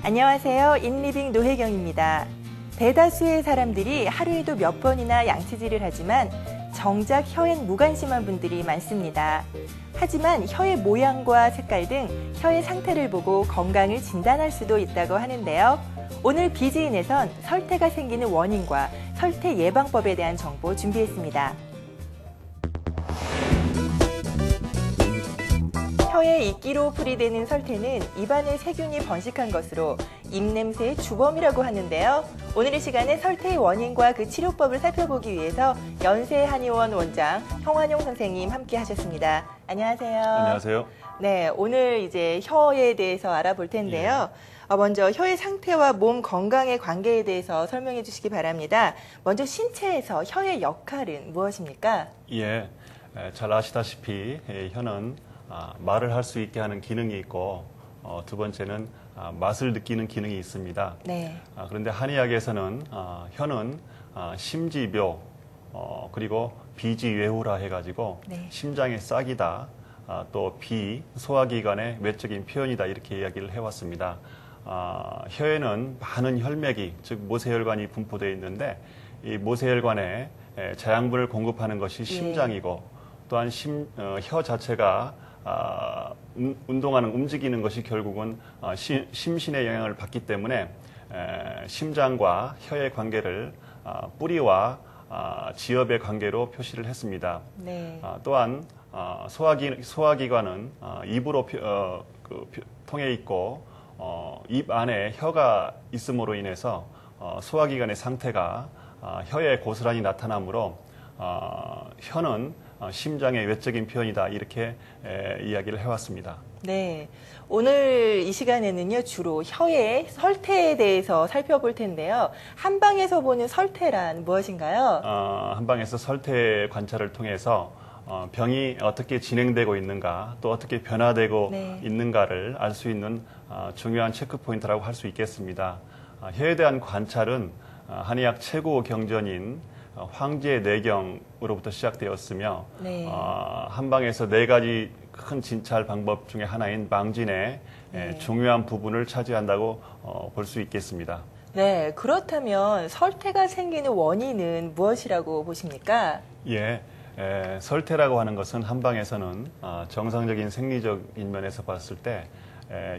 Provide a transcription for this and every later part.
안녕하세요. 인리빙 노혜경입니다. 대다수의 사람들이 하루에도 몇 번이나 양치질을 하지만 정작 혀엔 무관심한 분들이 많습니다. 하지만 혀의 모양과 색깔 등 혀의 상태를 보고 건강을 진단할 수도 있다고 하는데요. 오늘 비지인에선 설태가 생기는 원인과 설태 예방법에 대한 정보 준비했습니다. 혀에 이끼로 풀이되는 설태는 입안에 세균이 번식한 것으로 입냄새의 주범이라고 하는데요. 오늘 이 시간에 설태의 원인과 그 치료법을 살펴보기 위해서 연세한의원 원장 형완용 선생님 함께 하셨습니다. 안녕하세요. 안녕하세요. 네, 오늘 이제 혀에 대해서 알아볼 텐데요. 먼저 혀의 상태와 몸 건강의 관계에 대해서 설명해 주시기 바랍니다. 먼저 신체에서 혀의 역할은 무엇입니까? 예, 잘 아시다시피 혀는 말을 할 수 있게 하는 기능이 있고 두 번째는 맛을 느끼는 기능이 있습니다. 네. 그런데 한의학에서는 혀는 심지묘 그리고 비지외후라 해가지고 네. 심장의 싹이다, 또 비, 소화기관의 외적인 표현이다 이렇게 이야기를 해왔습니다. 혀에는 많은 혈맥이 즉 모세혈관이 분포되어 있는데 이 모세혈관에 자양분을 공급하는 것이 심장이고 또한 혀 자체가 운동하는 움직이는 것이 결국은 심신의 영향을 받기 때문에 심장과 혀의 관계를 뿌리와 지엽의 관계로 표시를 했습니다. 네. 또한 소화기관은 입으로 통해 있고 입 안에 혀가 있음으로 인해서 소화기관의 상태가 혀에 고스란히 나타나므로 혀는 심장의 외적인 표현이다 이렇게 이야기를 해왔습니다. 네, 오늘 이 시간에는요 주로 혀의 설태에 대해서 살펴볼 텐데요. 한방에서 보는 설태란 무엇인가요? 한방에서 설태 관찰을 통해서 병이 어떻게 진행되고 있는가 또 어떻게 변화되고 있는가를 알 수 있는 중요한 체크 포인트라고 할 수 있겠습니다. 혀에 대한 관찰은 한의학 최고 경전인 황제 내경으로부터 시작되었으며 한방에서 4가지 큰 진찰 방법 중에 하나인 망진의 중요한 부분을 차지한다고 볼 수 있겠습니다. 네, 그렇다면 설태가 생기는 원인은 무엇이라고 보십니까? 예, 설태라고 하는 것은 한방에서는 정상적인 생리적인 면에서 봤을 때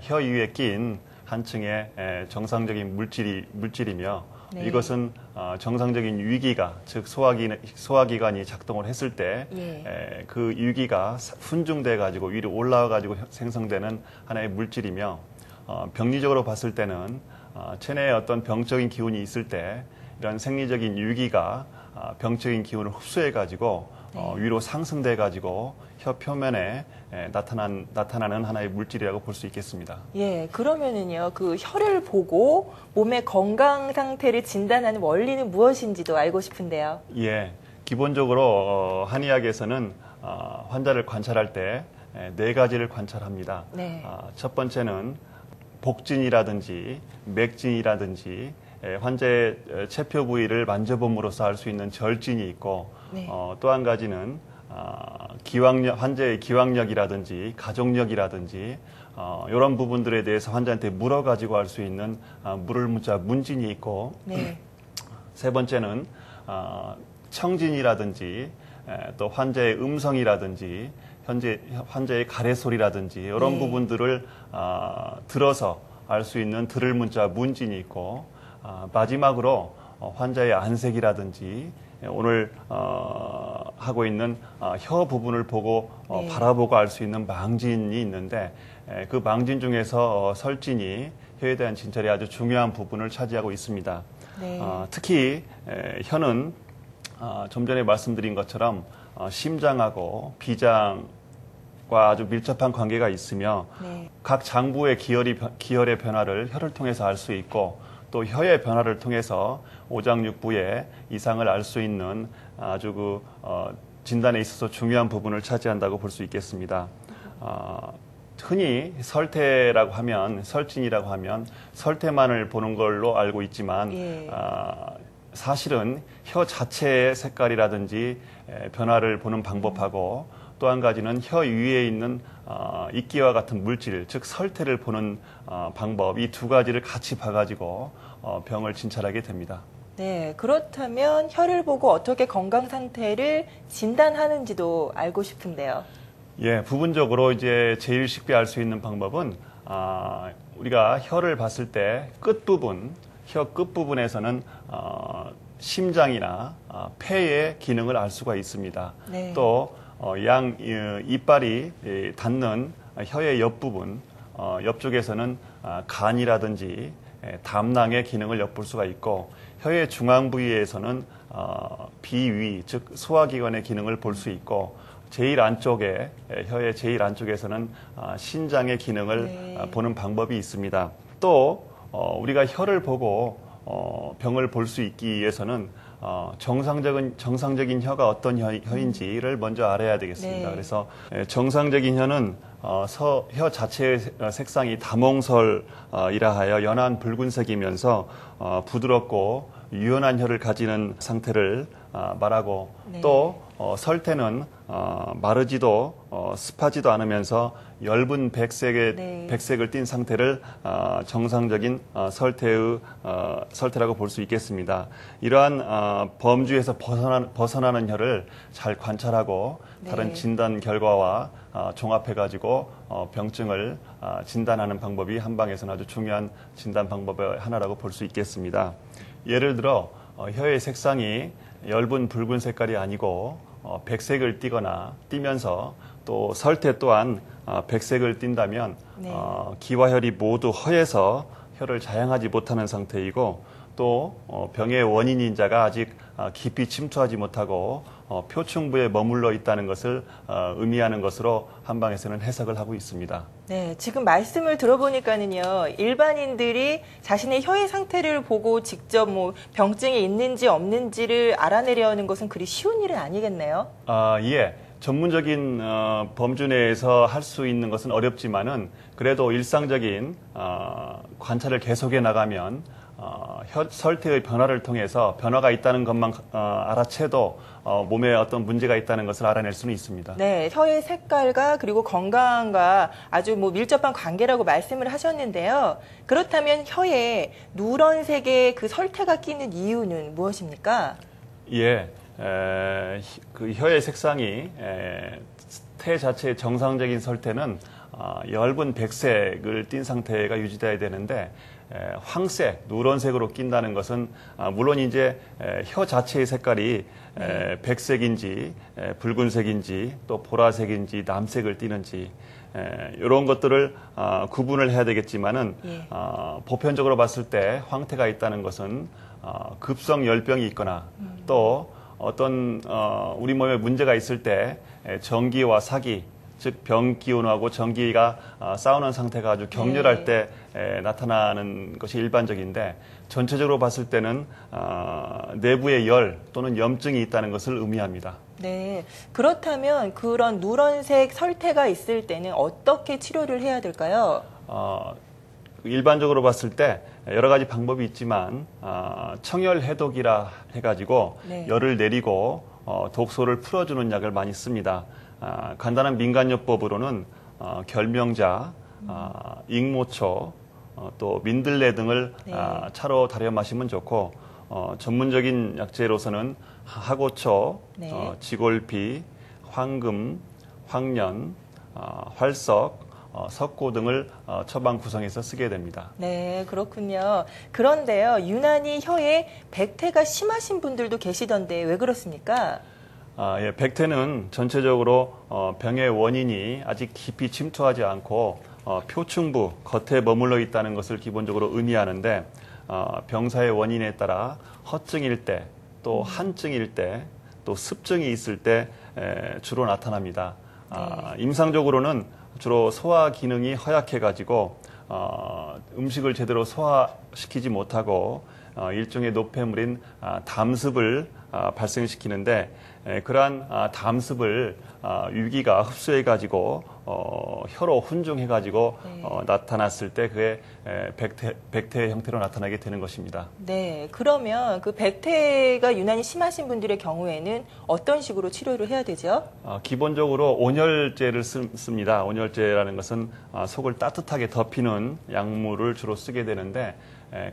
혀 위에 낀 한 층의 정상적인 물질이며 이것은 정상적인 유기가 즉 소화기관이 작동을 했을 때 그 유기가 훈중돼 가지고 위로 올라와 가지고 생성되는 하나의 물질이며 병리적으로 봤을 때는 체내에 어떤 병적인 기운이 있을 때 이런 생리적인 유기가 병적인 기운을 흡수해 가지고 위로 상승돼 가지고 혀 표면에 나타나는 하나의 물질이라고 볼 수 있겠습니다. 예, 그러면은요, 그 혀를 보고 몸의 건강 상태를 진단하는 원리는 무엇인지도 알고 싶은데요. 예, 기본적으로 한의학에서는 환자를 관찰할 때 4가지를 관찰합니다. 첫 번째는 복진이라든지 맥진이라든지 환자의 체표 부위를 만져봄으로써 알 수 있는 절진이 있고 또 한 가지는 환자의 기왕력이라든지 가족력이라든지 이런 부분들에 대해서 환자한테 물어가지고 알 수 있는 물을 문자 문진이 있고 세 번째는 청진이라든지 또 환자의 음성이라든지 환자의 가래소리라든지 이런 부분들을 들어서 알 수 있는 들을 문자 문진이 있고 마지막으로 환자의 안색이라든지 오늘 하고 있는 혀 부분을 보고 바라보고 알 수 있는 망진이 있는데 그 망진 중에서 설진이 혀에 대한 진찰이 아주 중요한 부분을 차지하고 있습니다. 특히 혀는 좀 전에 말씀드린 것처럼 심장하고 비장과 아주 밀접한 관계가 있으며 각 장부의 기혈의 변화를 혀를 통해서 알 수 있고 또 혀의 변화를 통해서 오장육부의 이상을 알 수 있는 아주 진단에 있어서 중요한 부분을 차지한다고 볼 수 있겠습니다. 흔히 설태라고 하면 설진이라고 하면 설태만을 보는 걸로 알고 있지만 사실은 혀 자체의 색깔이라든지 변화를 보는 방법하고 또 한 가지는 혀 위에 있는 이끼와 같은 물질, 즉 설태를 보는 방법, 이 두 가지를 같이 봐가지고 병을 진찰하게 됩니다. 네, 그렇다면 혀를 보고 어떻게 건강 상태를 진단하는지도 알고 싶은데요. 예, 부분적으로 이제 제일 쉽게 알 수 있는 방법은 우리가 혀를 봤을 때 끝부분, 혀 끝부분에서는 심장이나 폐의 기능을 알 수가 있습니다. 네. 또 이빨이 닿는 혀의 옆부분, 옆쪽에서는 간이라든지 담낭의 기능을 엿볼 수가 있고 혀의 중앙 부위에서는 비위, 즉 소화기관의 기능을 볼 수 있고 제일 안쪽에 혀의 제일 안쪽에서는 신장의 기능을 보는 방법이 있습니다. 또 우리가 혀를 보고 병을 볼 수 있기 위해서는 정상적인 혀가 어떤 혀인지를 먼저 알아야 되겠습니다. 네. 그래서 정상적인 혀는 혀 자체의 색상이 다몽설이라 하여 연한 붉은색이면서 부드럽고 유연한 혀를 가지는 상태를 말하고 네. 또 설태는 마르지도 습하지도 않으면서 엷은 백색을 띤 상태를 정상적인 설태라고 볼 수 있겠습니다. 이러한 범주에서 벗어나는 혀를 잘 관찰하고 다른 진단 결과와 종합해가지고 병증을 진단하는 방법이 한방에서는 아주 중요한 진단 방법의 하나라고 볼 수 있겠습니다. 예를 들어 혀의 색상이 엷은 붉은 색깔이 아니고 백색을 띠거나 띠면서 또 설태 또한 백색을 띈다면 기와 혈이 모두 허해서 혀를 자양하지 못하는 상태이고 또 병의 원인인 자가 아직 깊이 침투하지 못하고 표층부에 머물러 있다는 것을 의미하는 것으로 한방에서는 해석을 하고 있습니다. 네, 지금 말씀을 들어보니까는요, 일반인들이 자신의 혀의 상태를 보고 직접 병증이 있는지 없는지를 알아내려는 것은 그리 쉬운 일은 아니겠네요. 예. 전문적인 범주 내에서 할 수 있는 것은 어렵지만은 그래도 일상적인 관찰을 계속해 나가면 설태의 변화를 통해서 변화가 있다는 것만 알아채도 몸에 어떤 문제가 있다는 것을 알아낼 수는 있습니다. 네, 혀의 색깔과 그리고 건강과 아주 밀접한 관계라고 말씀을 하셨는데요. 그렇다면 혀에 누런색의 그 설태가 끼는 이유는 무엇입니까? 예, 그 혀의 색상이 태 자체의 정상적인 설태는 엷은 백색을 띤 상태가 유지돼야 되는데 황색, 누런색으로 낀다는 것은 물론 이제 혀 자체의 색깔이 백색인지 붉은색인지 또 보라색인지 남색을 띠는지 이런 것들을 구분을 해야 되겠지만은 보편적으로 봤을 때 황태가 있다는 것은 급성 열병이 있거나 또 어떤 우리 몸에 문제가 있을 때 전기와 사기 즉 병 기운하고 전기가 싸우는 상태가 아주 격렬할 때 나타나는 것이 일반적인데 전체적으로 봤을 때는 내부에 열 또는 염증이 있다는 것을 의미합니다. 네, 그렇다면 그런 누런색 설태가 있을 때는 어떻게 치료를 해야 될까요? 일반적으로 봤을 때 여러 가지 방법이 있지만 청열 해독이라 해가지고 열을 내리고 독소를 풀어주는 약을 많이 씁니다. 간단한 민간요법으로는 결명자, 익모초, 또 민들레 등을 차로 달여 마시면 좋고 전문적인 약재로서는 하고초, 지골피, 황금, 황련, 활석, 석고 등을 처방 구성해서 쓰게 됩니다. 네, 그렇군요. 그런데요, 유난히 혀에 백태가 심하신 분들도 계시던데 왜 그렇습니까? 예, 백태는 전체적으로 병의 원인이 아직 깊이 침투하지 않고 표층부, 겉에 머물러 있다는 것을 기본적으로 의미하는데 병사의 원인에 따라 허증일 때, 또 한증일 때, 또 습증이 있을 때 주로 나타납니다. 임상적으로는 주로 소화 기능이 허약해가지고 음식을 제대로 소화시키지 못하고 일종의 노폐물인 담습을 발생시키는데 그러한 담습을 유기가 흡수해가지고 혀로 훈중해가지고 나타났을 때 그게 백태 형태로 나타나게 되는 것입니다. 네, 그러면 그 백태가 유난히 심하신 분들의 경우에는 어떤 식으로 치료를 해야 되죠? 기본적으로 온열제를 씁니다. 온열제라는 것은 속을 따뜻하게 덮이는 약물을 주로 쓰게 되는데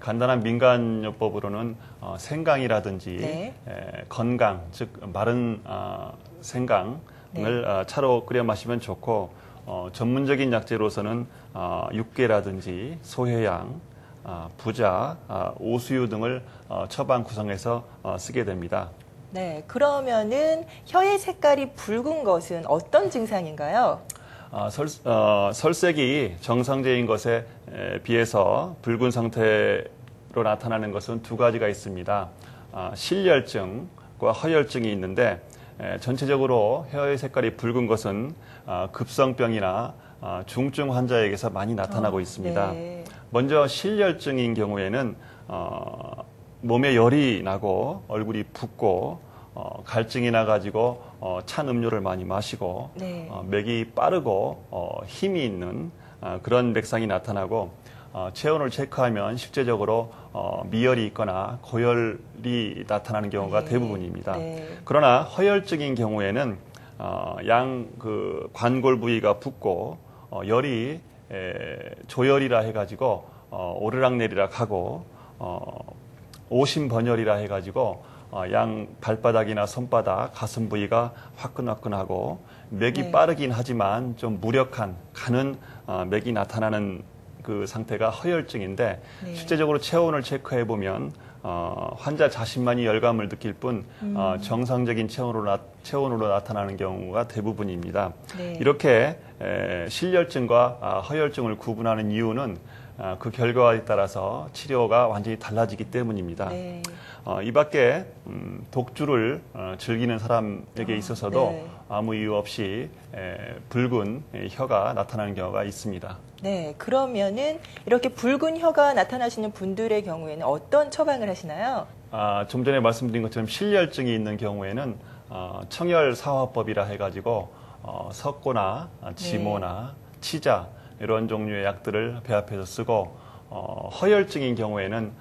간단한 민간요법으로는 생강이라든지 네. 건강, 즉 마른 생강을 차로 끓여 마시면 좋고 전문적인 약재로서는 육개라든지 소해양, 부자, 오수유 등을 처방 구성해서 쓰게 됩니다. 네, 그러면은 혀의 색깔이 붉은 것은 어떤 증상인가요? 설색이 정상적인 것에 비해서 붉은 상태로 나타나는 것은 두 가지가 있습니다. 실열증과 허열증이 있는데 전체적으로 혀의 색깔이 붉은 것은 급성병이나 중증 환자에게서 많이 나타나고 있습니다. 네. 먼저 실열증인 경우에는 몸에 열이 나고 얼굴이 붓고 갈증이 나가지고 찬 음료를 많이 마시고 네. 맥이 빠르고 힘이 있는 그런 맥상이 나타나고 체온을 체크하면 실제적으로 미열이 있거나 고열이 나타나는 경우가 네. 대부분입니다. 네. 그러나 허열증인 경우에는 양 관골 부위가 붓고 열이 조열이라 해가지고 오르락내리락 하고 오심번열이라 해가지고 양 발바닥이나 손바닥, 가슴 부위가 화끈화끈하고 맥이 네. 빠르긴 하지만 좀 무력한 가는 맥이 나타나는 그 상태가 허열증인데 네. 실제적으로 체온을 체크해 보면 환자 자신만이 열감을 느낄 뿐 정상적인 체온으로 나타나는 경우가 대부분입니다. 네. 이렇게 실열증과 허열증을 구분하는 이유는 그 결과에 따라서 치료가 완전히 달라지기 때문입니다. 네. 이 밖에 독주를 즐기는 사람에게 있어서도 네. 아무 이유 없이 붉은 혀가 나타나는 경우가 있습니다. 네, 그러면은 이렇게 붉은 혀가 나타나시는 분들의 경우에는 어떤 처방을 하시나요? 좀 전에 말씀드린 것처럼 실열증이 있는 경우에는 청열사화법이라 해가지고 석고나 지모나 치자 이런 종류의 약들을 배합해서 쓰고 허열증인 경우에는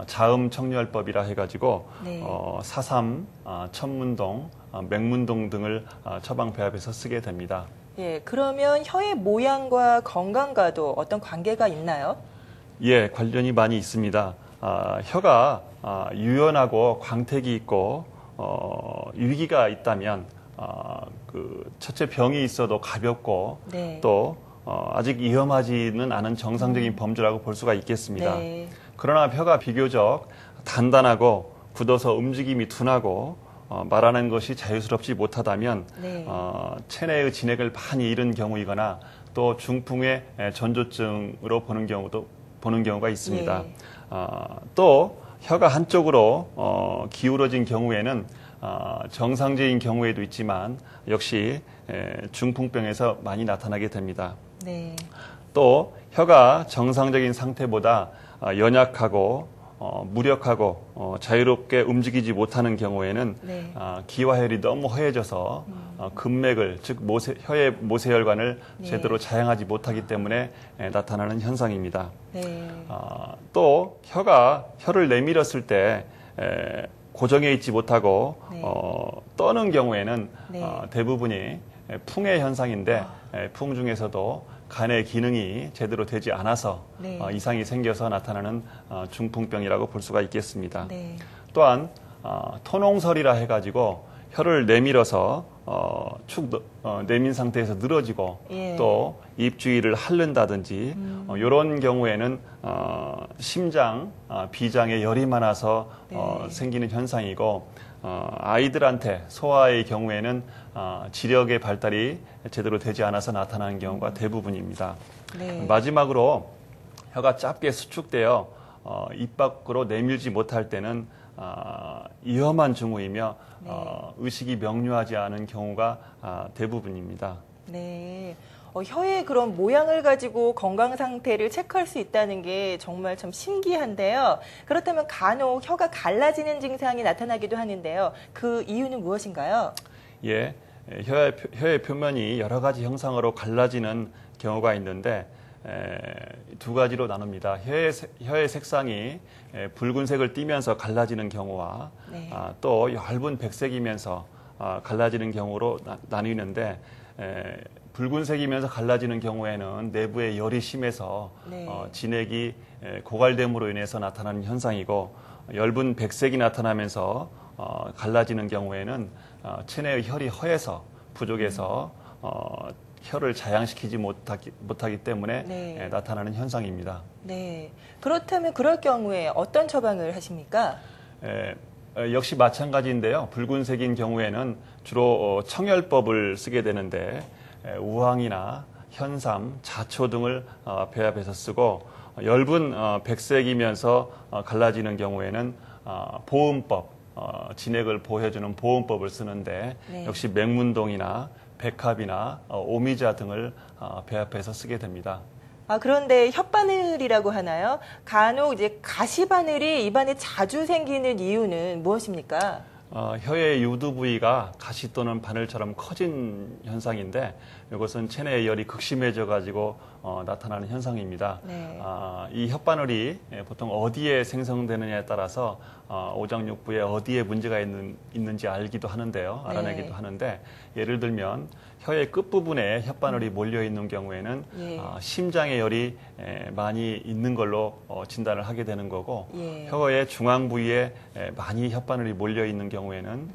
자음청열법이라 해가지고 네. 사삼, 천문동, 맹문동 등을 처방 배합해서 쓰게 됩니다. 예, 그러면 혀의 모양과 건강과도 어떤 관계가 있나요? 예, 관련이 많이 있습니다. 혀가 유연하고 광택이 있고 유기가 있다면 첫째 병이 있어도 가볍고 네. 또 아직 위험하지는 않은 정상적인 범주라고 볼 수가 있겠습니다. 네. 그러나 혀가 비교적 단단하고 굳어서 움직임이 둔하고 말하는 것이 자유스럽지 못하다면 네. 체내의 진액을 많이 잃은 경우이거나 또 중풍의 전조증으로 보는 경우가 있습니다. 예. 또 혀가 한쪽으로 기울어진 경우에는 정상적인 경우에도 있지만 역시 중풍병에서 많이 나타나게 됩니다. 네. 또 혀가 정상적인 상태보다 연약하고 무력하고 자유롭게 움직이지 못하는 경우에는 네. 기와혈이 너무 허해져서 근맥을 즉 혀의 모세혈관을 네. 제대로 자양하지 못하기 때문에 나타나는 현상입니다. 네. 또 혀를 내밀었을 때 고정해 있지 못하고 네. 떠는 경우에는 네. 대부분이 풍의 현상인데 풍 중에서도 간의 기능이 제대로 되지 않아서 네. 이상이 생겨서 나타나는 중풍병이라고 볼 수가 있겠습니다. 네. 또한 토농설이라 해가지고 혀를 내밀어서 축 내민 상태에서 늘어지고 예. 또 입 주위를 핥는다든지 이런 경우에는 심장, 비장에 열이 많아서 네. 생기는 현상이고 아이들한테 소아의 경우에는 지력의 발달이 제대로 되지 않아서 나타나는 경우가 대부분입니다. 네. 마지막으로 혀가 짧게 수축되어 입 밖으로 내밀지 못할 때는 위험한 증후이며 네. 의식이 명료하지 않은 경우가 대부분입니다. 네. 혀의 그런 모양을 가지고 건강 상태를 체크할 수 있다는 게 정말 참 신기한데요. 그렇다면 간혹 혀가 갈라지는 증상이 나타나기도 하는데요. 그 이유는 무엇인가요? 예, 혀의 표면이 여러 가지 형상으로 갈라지는 경우가 있는데 두 가지로 나눕니다. 혀의 색상이 붉은색을 띠면서 갈라지는 경우와 네. 또 엷은 백색이면서 갈라지는 경우로 나뉘는데 붉은색이면서 갈라지는 경우에는 내부에 열이 심해서 네. 진액이 고갈됨으로 인해서 나타나는 현상이고 엷은 백색이 나타나면서 갈라지는 경우에는 체내의 혈이 허해서 부족해서 혀를 자양시키지 못하기 때문에 네. 나타나는 현상입니다. 네. 그렇다면 그럴 경우에 어떤 처방을 하십니까? 역시 마찬가지인데요. 붉은색인 경우에는 주로 청열법을 쓰게 되는데 우황이나 현삼, 자초 등을 배합해서 쓰고 엷은 백색이면서 갈라지는 경우에는 보음법, 진액을 보호해주는 보음법을 쓰는데 네. 역시 맹문동이나 백합이나 오미자 등을 배합해서 쓰게 됩니다. 그런데 혓바늘이라고 하나요? 간혹 이제 가시바늘이 입안에 자주 생기는 이유는 무엇입니까? 혀의 유두 부위가 가시 또는 바늘처럼 커진 현상인데 이것은 체내의 열이 극심해져 가지고 나타나는 현상입니다. 네. 이 혓바늘이 보통 어디에 생성되느냐에 따라서 오장육부에 어디에 문제가 있는지 알기도 하는데요. 알아내기도 네. 하는데 예를 들면 혀의 끝부분에 혓바늘이 몰려 있는 경우에는 예. 심장의 열이 많이 있는 걸로 진단을 하게 되는 거고 예. 혀의 중앙 부위에 많이 혓바늘이 몰려 있는 경우에는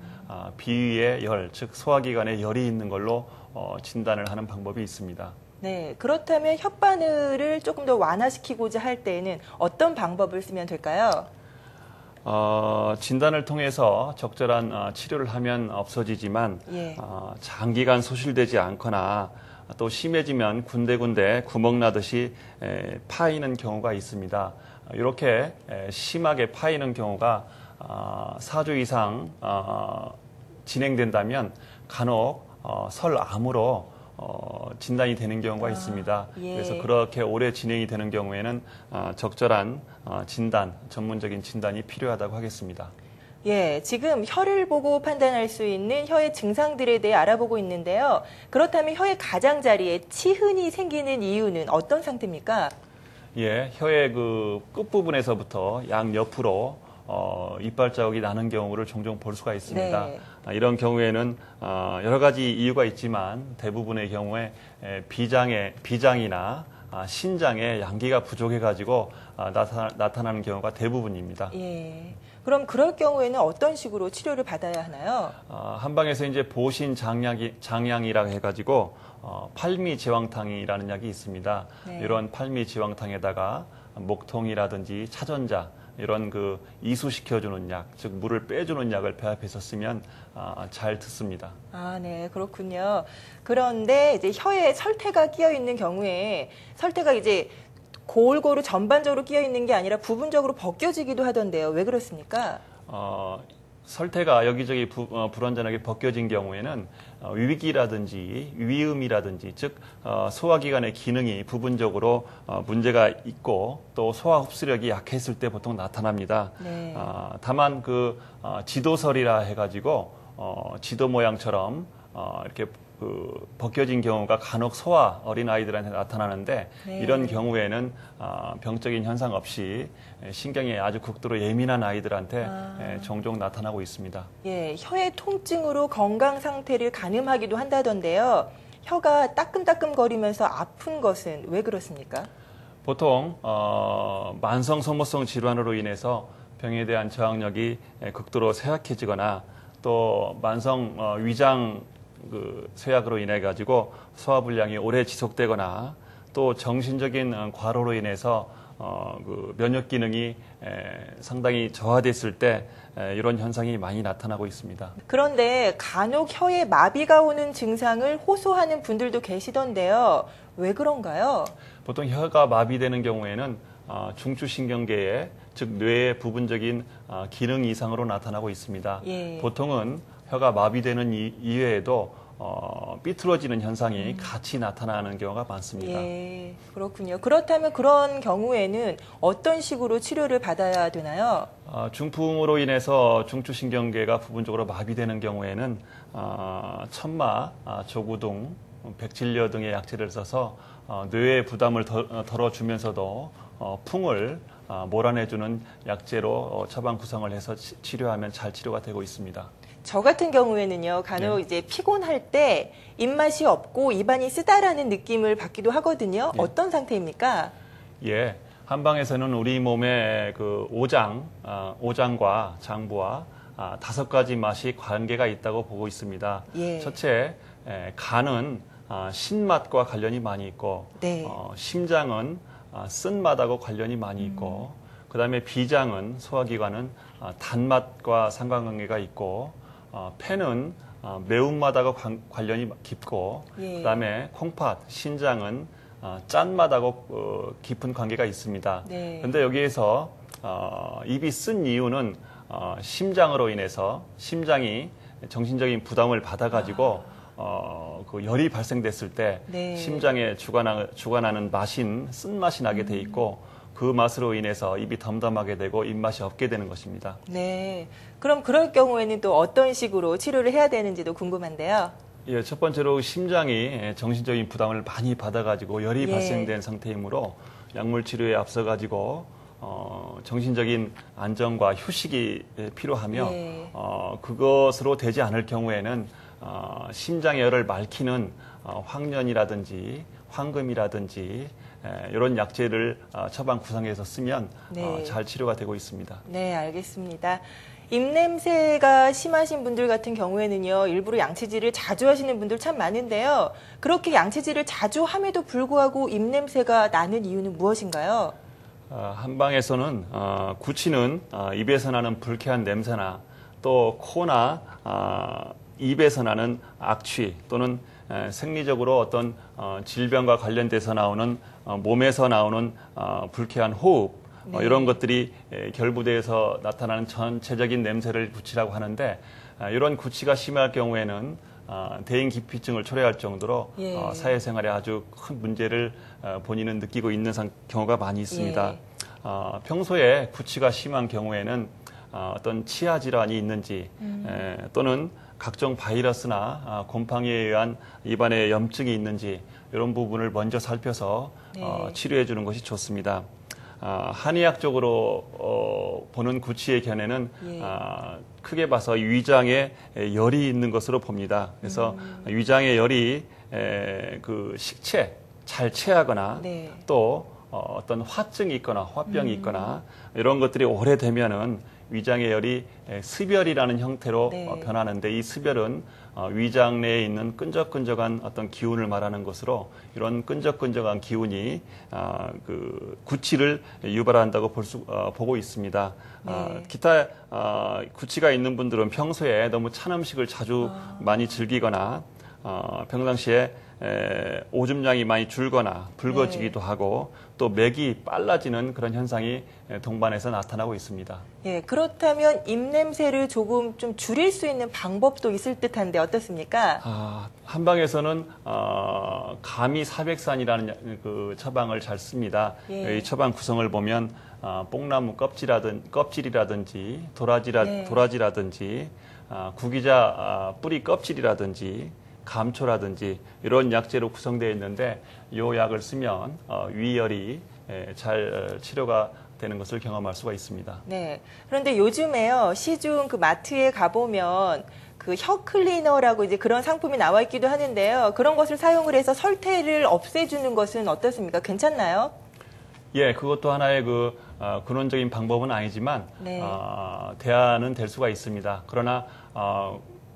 비위에 열, 즉 소화기관에 열이 있는 걸로 진단을 하는 방법이 있습니다. 네. 그렇다면 혓바늘을 조금 더 완화시키고자 할 때는 어떤 방법을 쓰면 될까요? 진단을 통해서 적절한 치료를 하면 없어지지만 예. 장기간 소실되지 않거나 또 심해지면 군데군데 구멍 나듯이 파이는 경우가 있습니다. 이렇게 심하게 파이는 경우가 4주 이상 진행된다면 간혹 설암으로 진단이 되는 경우가 있습니다. 예. 그래서 그렇게 오래 진행이 되는 경우에는 적절한 진단, 전문적인 진단이 필요하다고 하겠습니다. 예, 지금 혀를 보고 판단할 수 있는 혀의 증상들에 대해 알아보고 있는데요. 그렇다면 혀의 가장자리에 치흔이 생기는 이유는 어떤 상태입니까? 예, 혀의 그 끝부분에서부터 양옆으로 이빨 자국이 나는 경우를 종종 볼 수가 있습니다. 네. 이런 경우에는 여러 가지 이유가 있지만 대부분의 경우에 비장이나 신장에 양기가 부족해가지고 나타나는 경우가 대부분입니다. 예. 그럼 그럴 경우에는 어떤 식으로 치료를 받아야 하나요? 한방에서 이제 보신 장양이라고 해가지고 팔미지왕탕이라는 약이 있습니다. 네. 이런 팔미지왕탕에다가 목통이라든지 차전자 이런 그 이수시켜주는 약, 즉 물을 빼주는 약을 배합해서 쓰면 잘 듣습니다. 네, 그렇군요. 그런데 이제 혀에 설태가 끼어 있는 경우에 설태가 이제 골고루 전반적으로 끼어 있는 게 아니라 부분적으로 벗겨지기도 하던데요. 왜 그렇습니까? 설태가 여기저기 불완전하게 벗겨진 경우에는 위기라든지 위음이라든지 즉 소화기관의 기능이 부분적으로 문제가 있고 또 소화 흡수력이 약했을 때 보통 나타납니다. 네. 다만 그 지도설이라 해가지고 지도 모양처럼 이렇게 벗겨진 경우가 간혹 소아 어린아이들한테 나타나는데 네. 이런 경우에는 병적인 현상 없이 신경이 아주 극도로 예민한 아이들한테 종종 나타나고 있습니다. 예, 혀의 통증으로 건강 상태를 가늠하기도 한다던데요. 혀가 따끔따끔거리면서 아픈 것은 왜 그렇습니까? 보통 만성 소모성 질환으로 인해서 병에 대한 저항력이 극도로 쇠약해지거나 또 만성 위장 쇠약으로 인해 가지고 소화불량이 오래 지속되거나 또 정신적인 과로로 인해서 면역 기능이 상당히 저하됐을 때 이런 현상이 많이 나타나고 있습니다. 그런데 간혹 혀에 마비가 오는 증상을 호소하는 분들도 계시던데요. 왜 그런가요? 보통 혀가 마비되는 경우에는 중추신경계의 즉 뇌의 부분적인 기능 이상으로 나타나고 있습니다. 예. 보통은 혀가 마비되는 이외에도 삐뚤어지는 현상이 같이 나타나는 경우가 많습니다. 예, 그렇군요. 그렇다면 그런 경우에는 어떤 식으로 치료를 받아야 되나요? 중풍으로 인해서 중추신경계가 부분적으로 마비되는 경우에는 천마, 조구등, 백질려 등의 약제를 써서 뇌의 부담을 덜어주면서도 풍을 몰아내주는 약제로 처방 구성을 해서 치료하면 잘 치료가 되고 있습니다. 저 같은 경우에는요, 간혹 네. 이제 피곤할 때 입맛이 없고 입안이 쓰다라는 느낌을 받기도 하거든요. 네. 어떤 상태입니까? 예, 한방에서는 우리 몸의 그 오장과 장부와 5가지 맛이 관계가 있다고 보고 있습니다. 예. 첫째, 간은 신맛과 관련이 많이 있고, 네. 심장은 쓴맛하고 관련이 많이 있고, 그다음에 비장은 소화기관은 단맛과 상관관계가 있고, 폐는 매운맛하고 관련이 깊고, 예. 그다음에 콩팥, 신장은 짠맛하고 깊은 관계가 있습니다. 네. 그런데 여기에서 입이 쓴 이유는 심장으로 인해서 심장이 정신적인 부담을 받아가지고 그 열이 발생됐을 때 네. 심장에 주관하는 맛인 쓴맛이 나게 돼 있고 그 맛으로 인해서 입이 덤덤하게 되고 입맛이 없게 되는 것입니다. 네. 그럼 그럴 경우에는 또 어떤 식으로 치료를 해야 되는지도 궁금한데요. 예, 첫 번째로 심장이 정신적인 부담을 많이 받아가지고 열이 예. 발생된 상태이므로 약물 치료에 앞서가지고 정신적인 안정과 휴식이 필요하며 예. 그것으로 되지 않을 경우에는 심장의 열을 말키는 황련이라든지 황금이라든지 이런 약제를 처방 구성해서 쓰면 네. 잘 치료가 되고 있습니다. 네, 알겠습니다. 입냄새가 심하신 분들 같은 경우에는요, 일부러 양치질을 자주 하시는 분들 참 많은데요. 그렇게 양치질을 자주 함에도 불구하고 입냄새가 나는 이유는 무엇인가요? 한방에서는 구취는 입에서 나는 불쾌한 냄새나 또 코나 입에서 나는 악취 또는 생리적으로 어떤 질병과 관련돼서 나오는 몸에서 나오는 불쾌한 호흡 네. 이런 것들이 결부돼서 나타나는 전체적인 냄새를 구취라고 하는데 이런 구취가 심할 경우에는 대인기피증을 초래할 정도로 예. 사회생활에 아주 큰 문제를 본인은 느끼고 있는 경우가 많이 있습니다. 예. 평소에 구취가 심한 경우에는 어떤 치아 질환이 있는지 또는 각종 바이러스나 곰팡이에 의한 입안에 염증이 있는지 이런 부분을 먼저 살펴서 네. 치료해 주는 것이 좋습니다. 한의학적으로 보는 구취의 견해는 예. 크게 봐서 위장에 열이 있는 것으로 봅니다. 그래서 위장에 열이 그 식체 잘 체하거나 네. 또 어떤 화증이 있거나 화병이 있거나 이런 것들이 오래되면은 위장의 열이 습열이라는 형태로 네. 변하는데 이 습열은 위장 내에 있는 끈적끈적한 어떤 기운을 말하는 것으로 이런 끈적끈적한 기운이 그 구취를 유발한다고 보고 있습니다. 네. 기타 구취가 있는 분들은 평소에 너무 찬 음식을 자주 많이 즐기거나 평상시에 오줌량이 많이 줄거나 붉어지기도 네. 하고 또 맥이 빨라지는 그런 현상이 동반해서 나타나고 있습니다. 예, 그렇다면 입냄새를 조금 좀 줄일 수 있는 방법도 있을 듯한데 어떻습니까? 한방에서는 가미 사백산이라는 그 처방을 잘 씁니다. 예. 이 처방 구성을 보면 뽕나무 껍질이라든지 네. 도라지라든지 구기자 뿌리 껍질이라든지 감초라든지 이런 약재로 구성되어 있는데 이 약을 쓰면 위열이 잘 치료가 되는 것을 경험할 수가 있습니다. 네. 그런데 요즘에요, 시중 그 마트에 가보면 그 혀 클리너라고 이제 그런 상품이 나와 있기도 하는데요. 그런 것을 사용을 해서 설태를 없애주는 것은 어떻습니까? 괜찮나요? 예, 그것도 하나의 그 근원적인 방법은 아니지만 네. 대안은 될 수가 있습니다. 그러나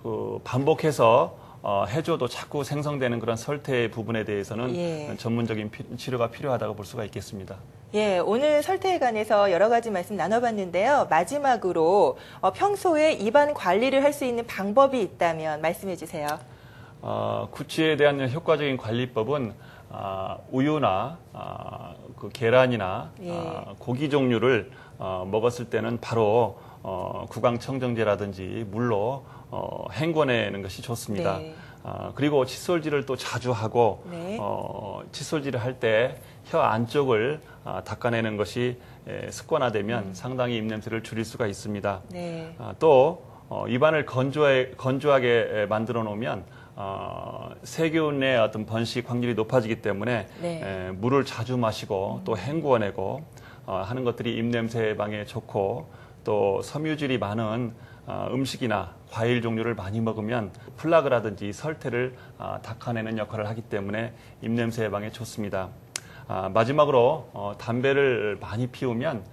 그 반복해서 해줘도 자꾸 생성되는 그런 설태 부분에 대해서는 예. 전문적인 치료가 필요하다고 볼 수가 있겠습니다. 예, 오늘 설태에 관해서 여러 가지 말씀 나눠봤는데요. 마지막으로 평소에 입안 관리를 할 수 있는 방법이 있다면 말씀해 주세요. 구취에 대한 효과적인 관리법은 우유나 그 계란이나 예. 고기 종류를 먹었을 때는 바로 구강청정제라든지 물로 헹궈내는 것이 좋습니다. 네. 그리고 칫솔질을 또 자주 하고 네. 칫솔질을 할 때 혀 안쪽을 닦아내는 것이 습관화되면 상당히 입냄새를 줄일 수가 있습니다. 네. 또 입안을 건조하게 만들어 놓으면 세균의 어떤 번식 확률이 높아지기 때문에 네. 물을 자주 마시고 또 헹구어내고 하는 것들이 입냄새 예방에 좋고 또 섬유질이 많은 음식이나 과일 종류를 많이 먹으면 플라그라든지 설태를 닦아내는 역할을 하기 때문에 입냄새 예방에 좋습니다. 마지막으로 담배를 많이 피우면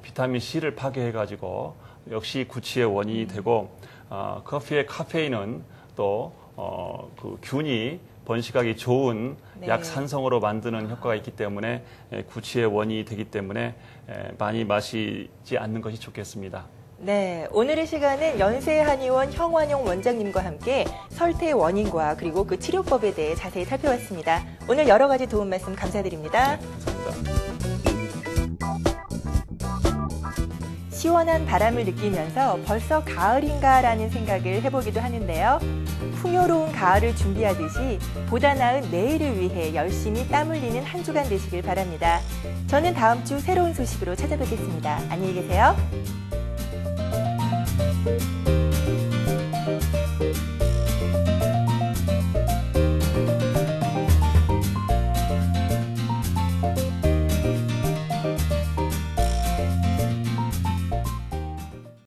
비타민 C를 파괴해가지고 역시 구취의 원인이 되고 커피의 카페인은 또 그 균이 번식하기 좋은 네. 약산성으로 만드는 효과가 있기 때문에 구취의 원인이 되기 때문에 많이 마시지 않는 것이 좋겠습니다. 네, 오늘의 시간은 연세한의원 형완용 원장님과 함께 설태의 원인과 그리고 그 치료법에 대해 자세히 살펴봤습니다. 오늘 여러 가지 도움 말씀 감사드립니다. 네, 감사합니다. 시원한 바람을 느끼면서 벌써 가을인가라는 생각을 해보기도 하는데요. 풍요로운 가을을 준비하듯이 보다 나은 내일을 위해 열심히 땀 흘리는 한 주간 되시길 바랍니다. 저는 다음 주 새로운 소식으로 찾아뵙겠습니다. 안녕히 계세요.